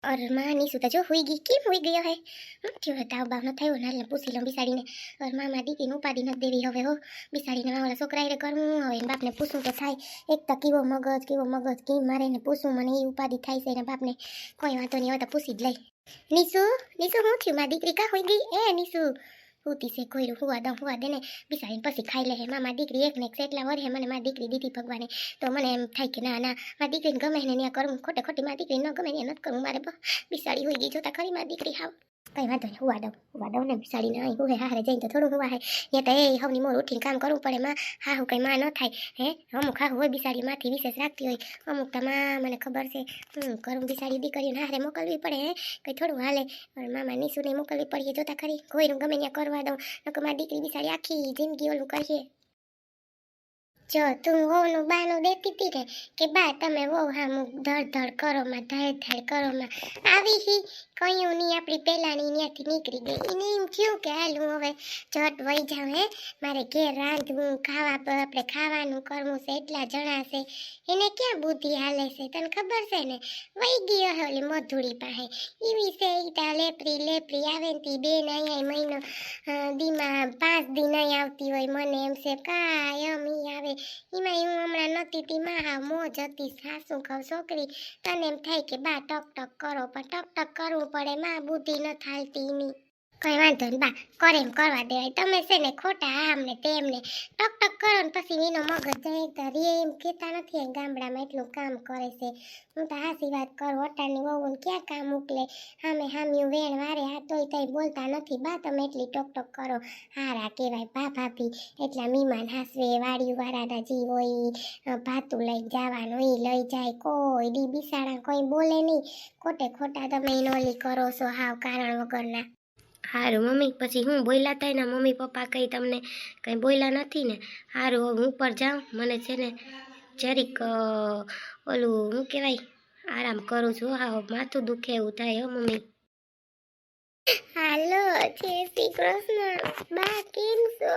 અરે માં ની સુતા જો હુઈ ગઈ કેમ હુઈ ગયો હે હું થયો હે તાવ બાવ ન થયો નાલે પૂછી લઉં બિસાડીને અરે માં દીકરીને ઉપાડી નથી દેવી હવે હો બિસાડીને ઓલા છોકરા રે કરવું હવે એને બાપને પૂછું તો થાય એક તો કેવો મગજ કી મારે ને પૂછું મને એ ઉપાધિ થાય છે ને બાપને કોઈ વાંધો નહીં હવે તો પૂછી જ લઈ નીસુ નીસુ હું થયું માં દીકરી કા હોઈ ગઈ એ નીસુ હુતી છે કોઈ હુવા દે ને બિસાડીને પછી ખાઈ લે હે મામા દીકરી એક ને એક એટલા વરે મને મારી દીકરી દીધી ભગવાને તો મને એમ થાય કે ના મારી દીકરીને ગમે ને ત્યાં કરું ખોટી મારી દીકરી ન ગમે ત્યાં નથી કરવું મારે બિસાડી હોઈ ગઈ જોતા ખરી મારી દીકરી હાવ કઈ વાંધો નહીં હુવા દઉં ને બિસાડીને અહીં હું હારે જઈને તો થોડું હુવા હે ત્યાં તો એ હવની મોર ઉઠીને કામ કરવું પડે માં હા હું કંઈ માં ન થાય હે અમુક હા હોય બિસાડી માથી વિશેષ રાખતી હોય અમુક તો માં મને ખબર છે કરું બિસાડી દીકરીઓને હારે મોકલવી પડે હે કંઈ થોડું હાલે પણ મામા નીસુને મોકલવી પડે જોતા ખરી કોઈનું ગમે ત્યાં કરવા દઉં નકર મારી દીકરી બિસાડી આખી જિંદગી ઓલું કરીએ જો તું વહુનું બાનું દેતી હતી ને કે બા તમે વહુ હામું ધડ કરો માં ધડ કરો માં આવી હી કયું નહીં આપણી પહેલાંની ત્યાંથી નીકળી ગઈ એને એમ થયું કે હાલ હું હવે ઝટ વહી જાઉં હે મારે ઘેર રાંધવું આપણે ખાવાનું કરવું છે એટલા જણા છે એને ક્યાં બુદ્ધિ હાલે છે તને ખબર છે ને વહી ગયો હે ઓલી મધુડી પાસે એવી છે એ ત્યાં લેપરી આવે ને તી બેન અહીંયા મહિનો દીમાં 5 દી નહીં આવતી હોય મને એમ છે કાયમ ઈ આવે એમાં હું હમણાં નહોતી તી માં હા મોજ હતી સાસુ કહું છોકરી તને એમ થાય કે બા ટક કરો પણ ટક કરવું પડે માં બુદ્ધિ ન થાલતી એની કઈ વાંધો નહીં બા કરે એમ કરવા દેવાય તમે છે ને ખોટા આમને તેમને ટક કરો ને પછી એનો મગજ જાય તો રે એમ કહેતા નથી ગામડામાં એટલું કામ કરે છે હું તો હાસી વાત કરું અટાણની વહુને ક્યાં કામ મોકલે હામ્યું વેણ વારે આ તોય તઈ બોલતા નથી બા તમે એટલી ટક કરો હારા કહેવાય ભાભી એટલા મીમાન હાસવે વાડિયું વાળાના જીવ હોય ભાતું લઈ જવાનું એ લઈ જાય કોઈ દી બિસાડા કોઈ બોલે નહીં ખોટા તમે એનો ઓલી કરો છો હાવ કારણ વગરના હારું મમ્મી પછી હું બોલ્યા થાય ને મમ્મી પપ્પા કંઈ તમને કંઈ બોલ્યા નથી ને હારું હું ઉપર જાઉં મને છે ને જરીક ઓલું શું કહેવાય આરામ કરું છું હા માથું દુખે એવું થાય હો મમ્મી હાલો જય શ્રી કૃષ્ણ બા કેમ છો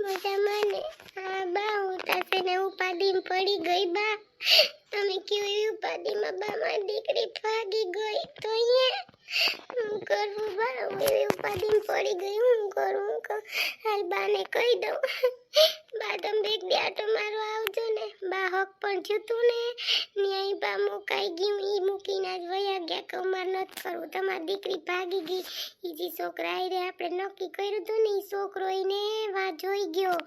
મજામાં ને હા બા હું તાસે ને ઉપાડીમાં પડી ગઈ બા તમે કયો એવી ઉપાડીમાં બા મારી દીકરી ભાગી ગઈ તો અહીંયા હું કરું બા હું એવી ઉપાડીમાં પડી ગઈ હું કરું હાલ બાને કહી દઉં બા તમે એક બે આટો મારો આવજો ને બા હક પણ જતું ને ન્યાય બા મુકાઈ ગયું એ મૂકીને જ વયા ગયા કે અમારે નથી કરવું તમારી દીકરી ભાગી ગઈ એ જે છોકરા રે આપણે નક્કી કર્યું હતું ને એ છોકરો એને વા જોઈ ગયો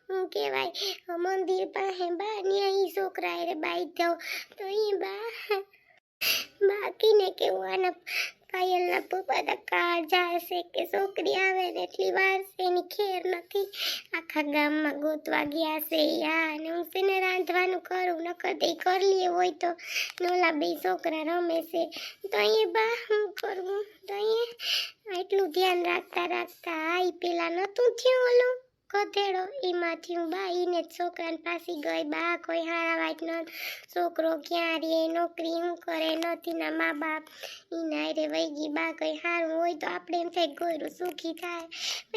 હું કહેવાય મંદિર પાસે બા ન્યા એ છોકરા રે બાઈ જાવ તો એ બા બાકીને કેવું આના પાયલના પપ્પા તો કાર જશે કે છોકરી આવે ને એટલી વાર છે એની ખેર નથી આખા ગામમાં ગોતવા ગયા છે યા ને હું છે ને રાંધવાનું કરું નકર તે કરી લે હોય તો નોલા બે છોકરા રમે છે તો અહીંયા બા હું કરવું તો અહીંયા એટલું ધ્યાન રાખતા આઈ પેલા નહોતું થયું ઓલું કથેડો એમાંથી હું બા ઈને છોકરાને પાસી ગઈ બા કોઈ હારા વાત ન છોકરો ક્યાં રે નોકરી શું કરે નથી ના મા બાપ ઈના રે વહી ગઈ બા કઈ સારું હોય તો આપણે એમ થાય ગોયરું સુખી થાય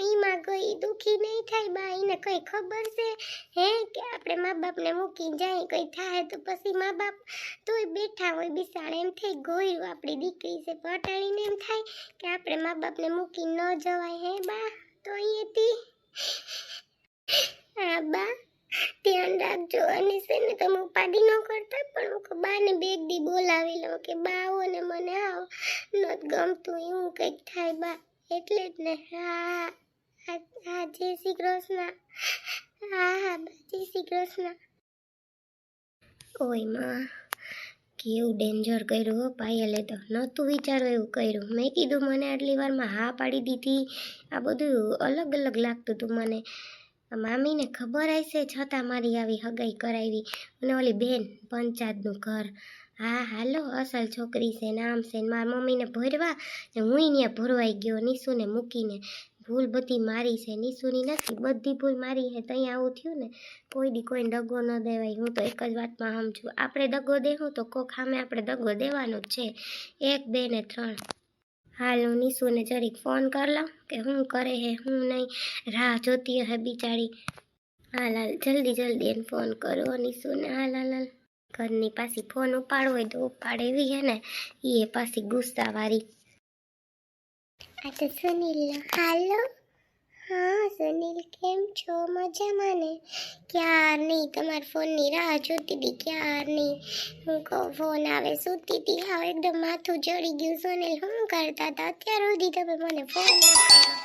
એમાં ગઈ દુખી નહીં થાય બા એને કઈ ખબર છે હે કે આપણે મા બાપને મૂકીને જાય કઈ થાય તો પછી મા બાપ તોય બેઠા હોય બિસાડે એમ થાય ગોયરું આપણી દીકરી છે પટાણીને એમ થાય કે આપણે મા બાપને મૂકીને ન જવાય હે બા તો અહીંયાથી હા બા ધ્યાન રાખજો અને છે ને તમે ઉપાધિ ન કરતા પણ હું બાને બે દી બોલાવી લઉં કે બા આવો ને મને આવ નથી ગમતું એવું કંઈક થાય બા એટલે જ ને હા હા જય શ્રી કૃષ્ણ હા બા જય શ્રી કૃષ્ણ ઓય માં કેવું ડેન્જર કર્યું હો પાયલે તો નહોતું વિચારું એવું કર્યું મેં કીધું મને આટલી વારમાં હા પાડી દીધી આ બધું અલગ લાગતું હતું મને મામીને ખબર હશે છતાં મારી આવી હગાઈ કરાવી અને ઓલી બેન પંચાયતનું ઘર હા હાલો અસલ છોકરી છે ને આમ છે ને મારા મમ્મીને ભરવા ને હું ત્યાં ભરવાઈ ગયો નીસુને મૂકીને ભૂલ બધી મારી છે નીસુની નથી બધી ભૂલ મારી છે તો અહીંયા આવું થયું ને કોઈ દી કોઈને દગો ન દેવાય હું તો એક જ વાતમાં સમજું આપણે દગો દેવું તો કોક સામે આપણે દગો દેવાનો જ છે 1 2 ને 3 હાલ હું નીસુને જરીક ફોન કર લઉં કે શું કરે હે હું નહીં રાહ જોતી હે બિચારી હાલ જલ્દી એને ફોન કરો નીસુને હાલ ઘરની પાછી ફોન ઉપાડવો હોય તો ઉપાડે એવી હે ને, એ પાછી ગુસ્સાવાળી. આ તો સુનિલ, હાલો. હા સુનિલ, કેમ છો? મજામાં ને? ક્યારની તમારા ફોનની રાહ જોતી હતી, ક્યારની. હું કહું ફોન આવે, સૂતી હતી, હા એકદમ માથું ચડી ગયું. સુનિલ શું કરતા હતા અત્યાર સુધી? તમે મને ફોન ન કર્યો.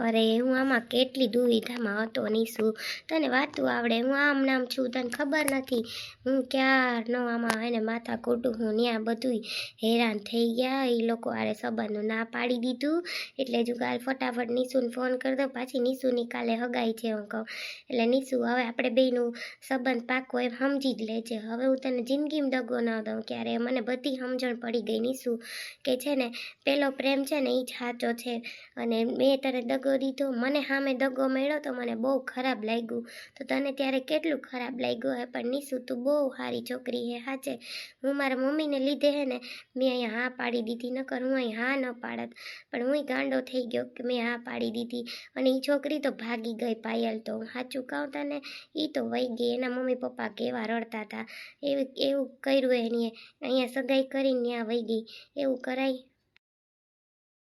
અરે હું આમાં કેટલી દુવિધામાં હતો નીસુ, તને વાતું આવડે, હું આમ નામ છું, તને ખબર નથી. હું ક્યારનો આમાં એને માથા કૂટું, હું ત્યાં બધું હેરાન થઈ ગયા. એ લોકો આરે સંબંધનું ના પાડી દીધું, એટલે જ કાલ ફટાફટ નીસુને ફોન કરી દો. પાછી નીસુની કાલે હગાઈ છે હું કહું, એટલે નીસુ હવે આપણે બેયનું સંબંધ પાકો એમ સમજી જ લેજે. હવે હું તને જિંદગીમાં દગો ન દઉં ક્યારે. મને બધી સમજણ પડી ગઈ નીસુ, કે છે ને પેલો પ્રેમ છે ને એ જ સાચો છે, અને મેં તને દગો દીધો, મને સામે દગો મળ્યો તો મને બહુ ખરાબ લાગ્યું. તો તને ત્યારે કેટલું ખરાબ લાગ્યું હે, પણ નીસુ તું બહુ સારી છોકરી હે સાચે. હું મારા મમ્મીને લીધે હે ને મેં અહીંયા હા પાડી દીધી, નકર હું અહીં હા ન પાડત. પણ હું ગાંડો થઈ ગયો કે મેં હા પાડી દીધી, અને એ છોકરી તો ભાગી ગઈ. પાયલ તો સાચું કહું તને, એ તો વહી ગઈ. એના મમ્મી પપ્પા કેવા રડતા હતા, એવું કર્યું એની, અહીંયા સગાઈ કરીને ત્યાં વહી ગઈ. એવું કરાય?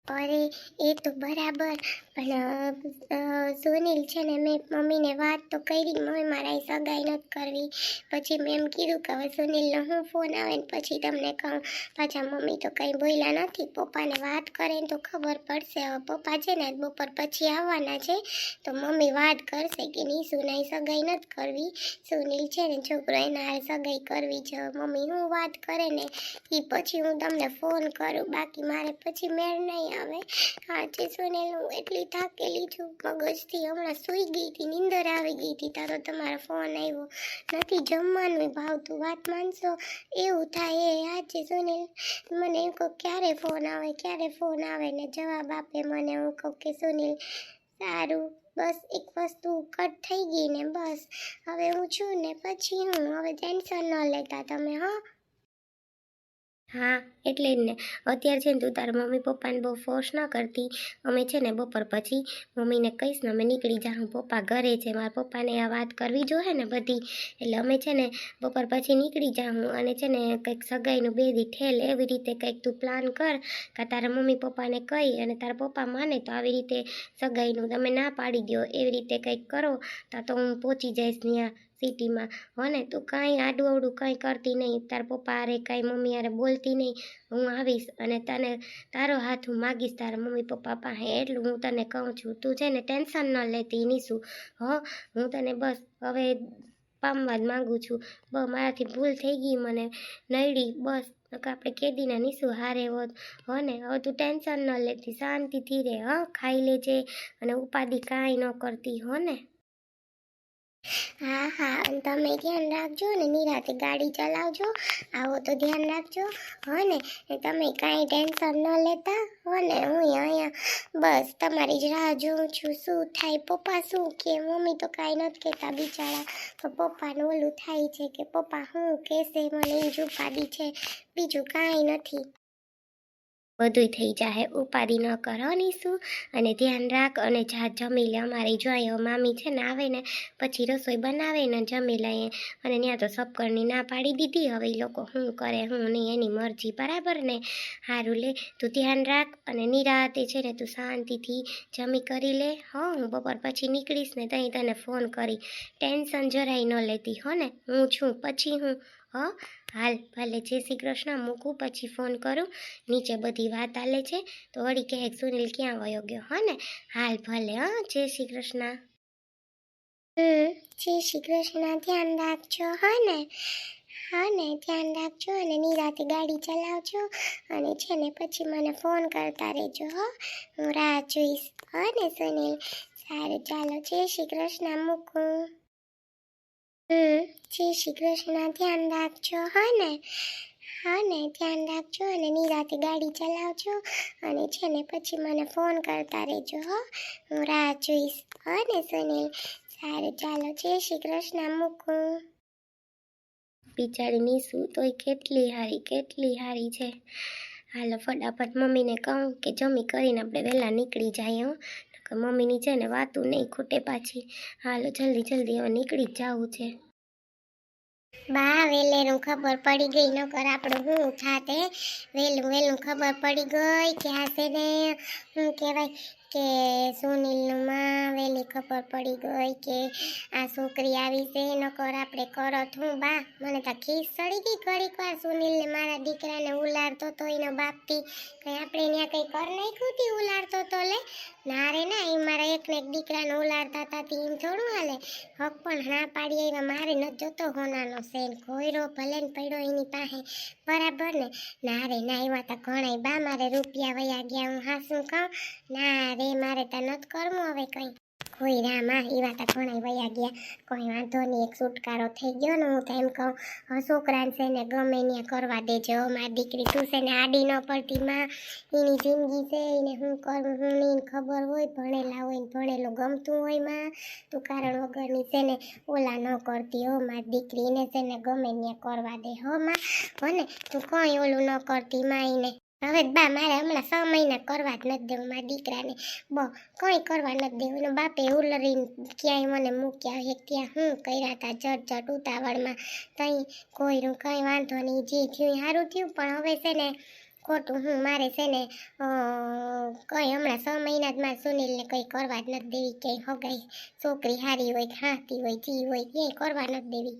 અરે એ તો બરાબર, પણ સુનિલ છે ને મેં મમ્મીને વાત તો કરી, મમ્મી મારા સગાઈ નથી કરવી. પછી મેં એમ કીધું કે હવે સુનિલનો હું ફોન આવે ને પછી તમને કહું. પાછા મમ્મી તો કંઈ બોલ્યા નથી. પપ્પાને વાત કરે ને તો ખબર પડશે. હવે પપ્પા છે ને બપોર પછી આવવાના છે, તો મમ્મી વાત કરશે કે નીસુને સગાઈ નથી કરવી, સુનિલ છે ને છોકરો એના સગાઈ કરવી છે. મમ્મી હું વાત કરે ને એ પછી હું તમને ફોન કરું, બાકી મારે પછી મેળ નહીં આવે. આજે સુનિલ હું એટલી થાકેલી છું મગજથી, હમણાં સૂઈ ગઈ હતી, નીંદર આવી ગઈ હતી, તારો તમારો ફોન આવ્યો. નથી જમવાનું ભાવતું, વાત માનશો એવું થાય. આજે સુનિલ મને એમ કહું ક્યારે ફોન આવે ને જવાબ આપે મને. હું કહું કે સુનિલ સારું, બસ એક વસ્તુ કટ થઈ ગઈ ને બસ, હવે હું છું ને પછી હું, હવે ટેન્શન ન લેતા તમે. હા એટલે જ ને, અત્યારે છે ને તું તારા મમ્મી પપ્પાને બહુ ફોર્સ ન કરતી. અમે છે ને બપોર પછી મમ્મીને કહીશ ને અમે નીકળી જાઉં, પપ્પા ઘરે છે, મારા પપ્પાને આ વાત કરવી જોઈએ ને બધી, એટલે અમે છે ને બપોર પછી નીકળી જાઉં. અને છે ને કંઈક સગાઈનું બેદી ઠેલ એવી રીતે કંઈક તું પ્લાન કર, કે તારા મમ્મી પપ્પાને કહી અને તારા પપ્પા માને તો આવી રીતે સગાઈનું તમે ના પાડી દો, એવી રીતે કંઈક કરો તો હું પહોંચી જઈશ ત્યાં સિટીમાં. હોને તું કાંઈ આડું અવડું કાંઈ કરતી નહીં, તારા પપ્પા હારે કાંઈ મમ્મી હારે બોલતી નહીં. હું આવીશ અને તને તારો હાથ હું માગીશ તારા મમ્મી પપ્પા પાસે, એટલું હું તને કહું છું. તું છે ને ટેન્શન ન લેતી નીસુ. હું તને બસ હવે પામવા જ માગું છું. મારાથી ભૂલ થઈ ગઈ, મને નડી બસ, આપણે કેદીના નીસુ હારે હોત. ને હવે તું ટેન્શન ન લેતી, શાંતિથી રહે. ખાઈ લેજે અને ઉપાધિ કાંઈ ન કરતી. ને હા અને તમે ધ્યાન રાખજો ને, નિરાતે ગાડી ચલાવજો, આવો તો ધ્યાન રાખજો. ને તમે કાંઈ ટેન્શન ન લેતા. ને હું અહીંયા બસ તમારી જ રાહ જોઉં છું, શું થાય. પપ્પા શું કે, મમ્મી તો કાંઈ નથી કહેતા બિચારા, તો પપ્પાનું ઓલું થાય છે કે પપ્પા શું કહેશે મને, એ જ ઉપાધિ છે, બીજું કાંઈ નથી. બધું થઈ જાય, ઉપાધિ ન કરો નીસુ, અને ધ્યાન રાખ અને જા જમી લે. અમારે જોઈએ મામી છે ને આવે ને પછી રસોઈ બનાવે ને જમી લઈએ. અને ત્યાં તો સપકરની ના પાડી દીધી, હવે એ લોકો શું કરે શું નહીં એની મરજી, બરાબર ને. સારું લે, તું ધ્યાન રાખ અને નિરાતે છે ને તું શાંતિથી જમી કરી લે. હું બપોર પછી નીકળીશ ને તઈ તને ફોન કરી, ટેન્શન જરાય ન લેતી. ને હું છું પછી હું. હાલ ભલે, જય શ્રી કૃષ્ણ. મૂકું, પછી ફોન કરું. નીચે બધી વાત હાલે છે તો વળી કહે સુનિલ ક્યાં વયો ગયો. ને હાલ ભલે. જય શ્રી કૃષ્ણ. જય શ્રી કૃષ્ણ. ધ્યાન રાખજો. ને ધ્યાન રાખજો અને નિરાતે ગાડી ચલાવજો, અને છે ને પછી મને ફોન કરતા રહેજો. હું રાહ જોઈશ. ને સુનિલ સારું, ચાલો જય શ્રી કૃષ્ણ. મૂકું. જય શ્રી કૃષ્ણ. ધ્યાન રાખજો. ને ધ્યાન રાખજો અને નિરાતે ગાડી ચલાવજો, અને છે ને પછી મને ફોન કરતા રહેજો. હું રાહ જોઈશ. ને સુનિલ સારું, ચાલો જય શ્રી કૃષ્ણ. મૂકું. બિચારી નીસુ તોય કેટલી હારી છે. હાલો ફટાફટ મમ્મીને કહું કે જમી કરીને આપણે વહેલા નીકળી જાય. કે મમ્મીની છે ને વાતું નહીં ખૂટે પાછી. હાલો જલ્દી જલ્દી હવે નીકળી જ જવું છે. બા વેલેનું ખબર પડી ગઈ, નકર આપણું શું થાતે. વેલું વેલું ખબર પડી ગઈ કે આ છે ને શું કહેવાય કે સુનિલનું માં વેલી ખબર પડી ગઈ કે આ છોકરી આવી છે. નકર આપણે કરત હું બા, મને તો ખીસ ચડી ગઈ ઘડીક વાર. સુનિલને મારા દીકરાને ઉલાડતો તો એનો બાપથી કંઈ આપણે ત્યાં કંઈ કર નાખ્યું હતી ઉલાડતો તો લે. ના રે ના, એ મારા એકને એક દીકરાને ઉલાડતા હતા એમ થોડું હાલે. હક પણ ના પાડી આવ્યા. મારે ન જોતો હોનાનો સેન ખોયરો ભલે ને પડ્યો એની પાસે, બરાબર ને. ના રે ના, એવા તો ઘણાય બા મારે રૂપિયા વયા ગયા. હું હાસું કહું, ના રે મારે તો નથી કરવું હવે કંઈ. કોઈ રામા, એવા તો ઘણાય વયા ગયા. કોઈ વાંધો નહીં, એક છુટકારો થઈ ગયો ને. હું તો એમ કહું છોકરાને છે ને ગમે ત્યાં કરવા દેજો. મારી દીકરી તું છે ને આડી ન પડતી માં, એની જિંદગી છે, એને શું કરવું શું નહીં ખબર હોય. ભણેલા હોય ને ભણેલું ગમતું હોય માં, તું કારણ વગરની છે ને ઓલા ન કરતી હો. મારી દીકરીને છે ને ગમે ત્યાં કરવા દે હો માં. હો ને તું કંઈ ઓલું ન કરતી માં એને. હવે બા મારે હમણાં 6 મહિના કરવા જ નથી દેવું મારા દીકરાને. કંઈ કરવા નથી દેવું. એનો બાપે ઉલરીને ક્યાંય મને મૂક્યા હોય ત્યાં હું કર્યા હતા જટ ઉતાવળમાં. કંઈ કોઈનું કંઈ વાંધો નહીં, જે થયું સારું થયું. પણ હવે છે ને ખોટું હું મારે છે ને કંઈ હમણાં 6 મહિના જ મારે સુનિલને કંઈ કરવા જ નથી દેવી. ક્યાંય હગાઈ છોકરી સારી હોય ખાતી હોય જી હોય ક્યાંય કરવા નથી દેવી.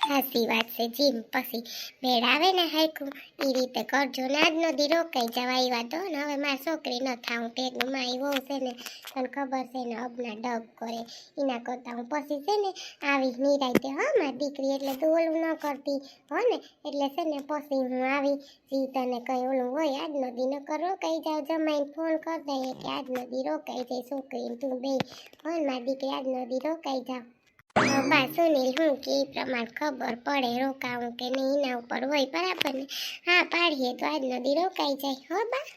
સાચી વાત છે. જીમ પછી મેળ આવે ને હાઈકું એ રીતે કરજો ને. આજનો દી રોકાઈ જવા એ વાત. ને હવે મારી છોકરી ન થાવું ભેગું. મારી વહુ છે ને તને ખબર છે ને અબના ડબ કરે. એના કરતાં હું પછી છે ને આવી નિરાયતે હો મારી દીકરી, એટલે તું ઓલું ન કરતી હો ને. એટલે છે ને પછી હું આવી જી તને કંઈ ઓલું હોય આજનો દી નકર રોકાઈ જાવ. જમાઈને ફોન કરી દઈએ કે આજનો દી રોકાઈ જાય છોકરીને તું બે હો ને મારી દીકરી આજનો દી રોકાઈ જાવ. બા સુનિલ હું કે એ પ્રમાણે ખબર પડે રોકાવું કે નહીં એના ઉપર હોય, બરાબર ને. હા પાડીએ તો આજનો દી રોકાઈ જાય હો બા.